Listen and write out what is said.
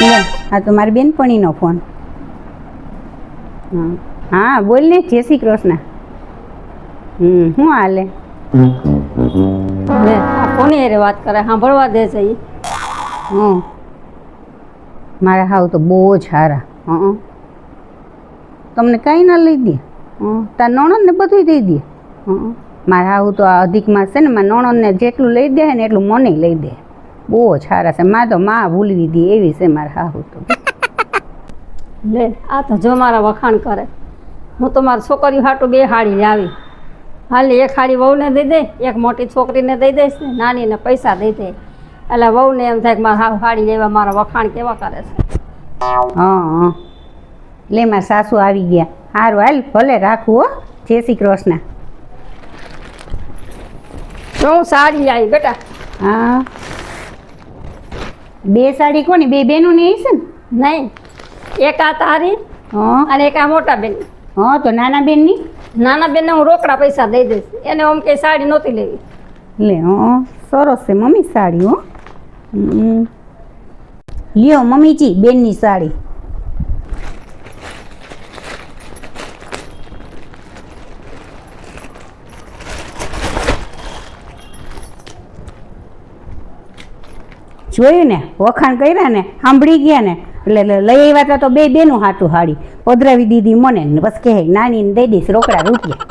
લે આ તો મારી બેનપણીનો ફોન. હા બોલ ને. જય શ્રી કૃષ્ણ. શું હાલે? લે આ કોની હારે વાત કરે? સાંભળવા દે છે ઈ. મારા હાવ તો બહુ જ સારા. તમને કાંઈ ના લઈ દે. તાર નણંદને બધું દઈ દે. મારા હાવ તો આ અધિક માસ છે ને મારા નણંદને જેટલું લઈ દે ને એટલું મને લઈ દે. બહુ જ સારા છે. માં તો માં ભૂલવી દે એવી છે મારા હાવ તો. લે આ તો જો મારા વખાણ કરે. હું તો મારી છોકરીઓ હાટું બે હાડી લાવી. હાલી એક હાડી વહુને દઈ દે, એક મોટી છોકરીને દઈ દઈશ ને નાનીને પૈસા દઈ દે. એટલે વહુને એમ થાય કે મારા હાવ હાડી લેવા મારા વખાણ કેવા કરે છે. હા લે મારા સાસુ આવી ગયા. સારું હાલ ભલે રાખું હો. જય શ્રી કૃષ્ણ. હું સાડી આવી બેટા. હા બે સાડી કોની? બે બેનોની હશે ને? નહીં, એક આ તારી હા અને એક આ મોટા બેન. હા તો નાના બેનની? નાના બેનને હું રોકડા પૈસા દઈ દઈશ. એને આમ કંઈ સાડી નહોતી લેવી. લે સરસ છે મમ્મી સાડી. હો લ્યો મમ્મીજી બેનની સાડી. જોયું ને, વખાણ કર્યા ને, સાંભળી ગયા ને, એટલે લઈ આવ્યા તો બે બેનું હાટું હાડી પધરાવી દીધી મને. ને બસ કહે નાનીને દઈ દઈશ રોકડા રૂપિયા.